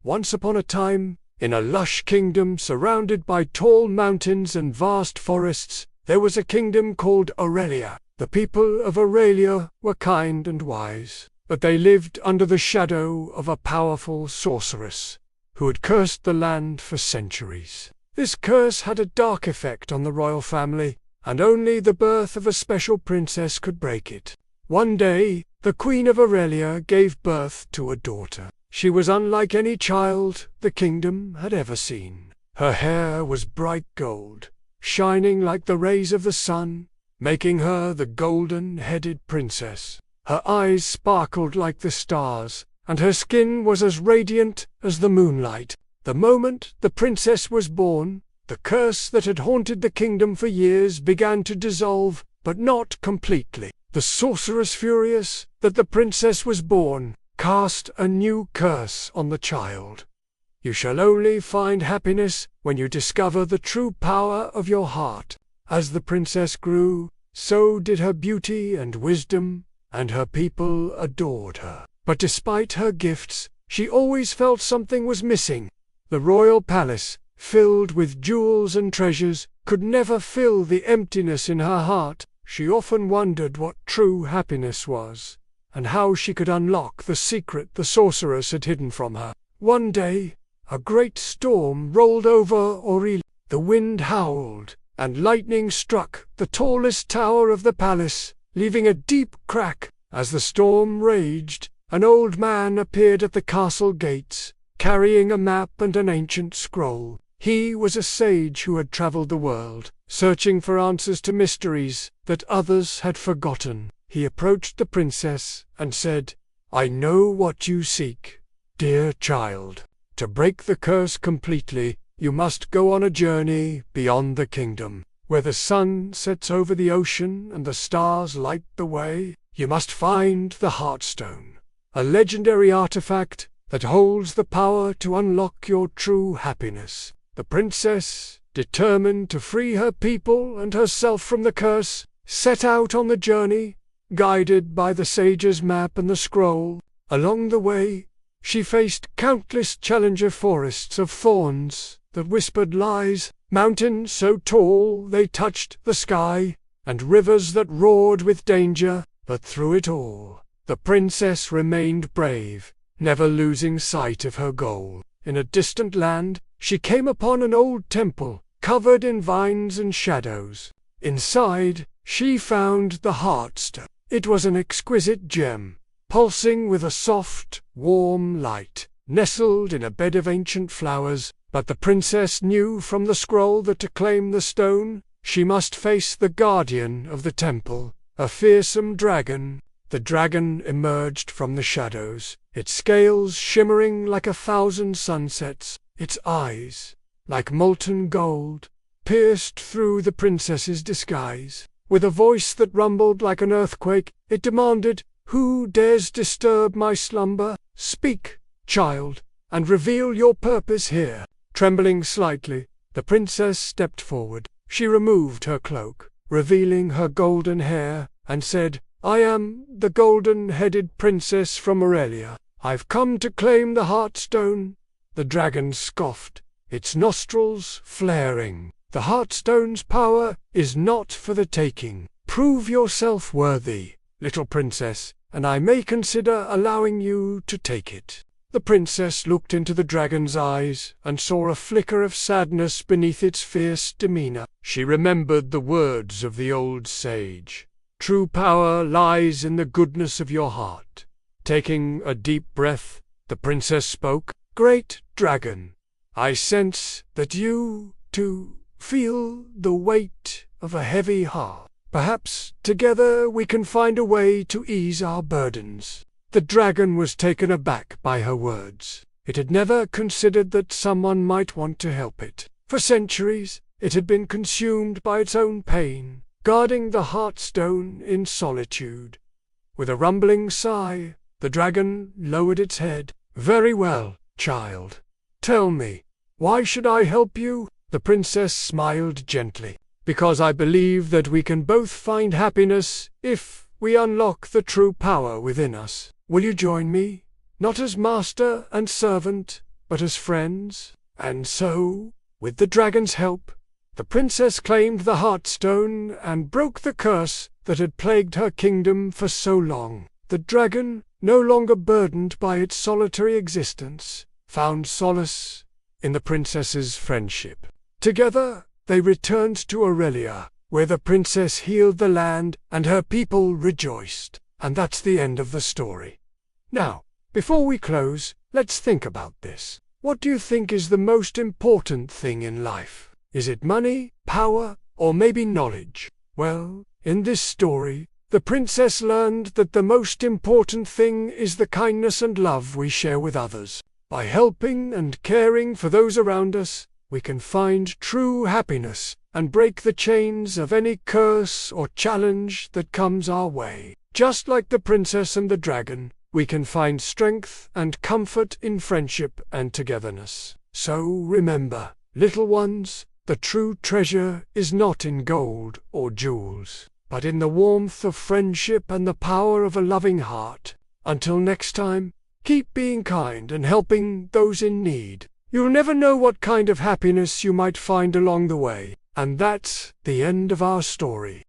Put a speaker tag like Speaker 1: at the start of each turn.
Speaker 1: Once upon a time, in a lush kingdom surrounded by tall mountains and vast forests, there was a kingdom called Aurelia. The people of Aurelia were kind and wise, but they lived under the shadow of a powerful sorceress who had cursed the land for centuries. This curse had a dark effect on the royal family, and only the birth of a special princess could break it. One day, the Queen of Aurelia gave birth to a daughter. She was unlike any child the kingdom had ever seen. Her hair was bright gold, shining like the rays of the sun, making her the golden-headed princess. Her eyes sparkled like the stars, and her skin was as radiant as the moonlight. The moment the princess was born, the curse that had haunted the kingdom for years began to dissolve, but not completely. The sorceress, furious that the princess was born, cast a new curse on the child. You shall only find happiness when you discover the true power of your heart. As the princess grew, so did her beauty and wisdom, and her people adored her. But despite her gifts, she always felt something was missing. The royal palace, filled with jewels and treasures, could never fill the emptiness in her heart. She often wondered what true happiness was, and how she could unlock the secret the sorceress had hidden from her. One day, a great storm rolled over Aurelia. The wind howled, and lightning struck the tallest tower of the palace, leaving a deep crack. As the storm raged, an old man appeared at the castle gates, carrying a map and an ancient scroll. He was a sage who had traveled the world, searching for answers to mysteries that others had forgotten. He approached the princess and said, "I know what you seek, dear child. To break the curse completely, you must go on a journey beyond the kingdom, where the sun sets over the ocean and the stars light the way. You must find the Heartstone, a legendary artifact that holds the power to unlock your true happiness." The princess, determined to free her people and herself from the curse, set out on the journey, guided by the sage's map and the scroll. Along the way, she faced countless challenger forests of thorns that whispered lies, mountains so tall they touched the sky, and rivers that roared with danger. But through it all, the princess remained brave, never losing sight of her goal. In a distant land, she came upon an old temple, covered in vines and shadows. Inside, she found the Heartstone. It was an exquisite gem, pulsing with a soft, warm light, nestled in a bed of ancient flowers. But the princess knew from the scroll that to claim the stone, she must face the guardian of the temple, a fearsome dragon. The dragon emerged from the shadows, its scales shimmering like 1,000 sunsets. Its eyes, like molten gold, pierced through the princess's disguise. With a voice that rumbled like an earthquake, it demanded, "Who dares disturb my slumber? Speak, child, and reveal your purpose here." Trembling slightly, the princess stepped forward. She removed her cloak, revealing her golden hair, and said, "I am the golden-headed princess from Aurelia. I've come to claim the Heartstone." The dragon scoffed, its nostrils flaring. "The Heartstone's power is not for the taking. Prove yourself worthy, little princess, and I may consider allowing you to take it." The princess looked into the dragon's eyes and saw a flicker of sadness beneath its fierce demeanor. She remembered the words of the old sage, "True power lies in the goodness of your heart." Taking a deep breath, the princess spoke, "Great dragon, I sense that you, too, feel the weight of a heavy heart. Perhaps together we can find a way to ease our burdens." The dragon was taken aback by her words. It had never considered that someone might want to help it. For centuries, it had been consumed by its own pain, guarding the Heartstone in solitude. With a rumbling sigh, the dragon lowered its head. "Very well, child. Tell me, why should I help you?" The princess smiled gently. "Because I believe that we can both find happiness if we unlock the true power within us. Will you join me, not as master and servant, but as friends. And so, with the dragon's help, the princess claimed the Heartstone and broke the curse that had plagued her kingdom for so long. The dragon, no longer burdened by its solitary existence, found solace in the princess's friendship. Together, they returned to Aurelia, where the princess healed the land and her people rejoiced. And that's the end of the story. Now, before we close, let's think about this. What do you think is the most important thing in life? Is it money, power, or maybe knowledge? Well, in this story, the princess learned that the most important thing is the kindness and love we share with others. By helping and caring for those around us, we can find true happiness and break the chains of any curse or challenge that comes our way. Just like the princess and the dragon, we can find strength and comfort in friendship and togetherness. So remember, little ones, the true treasure is not in gold or jewels, but in the warmth of friendship and the power of a loving heart. Until next time, keep being kind and helping those in need. You'll never know what kind of happiness you might find along the way. And that's the end of our story.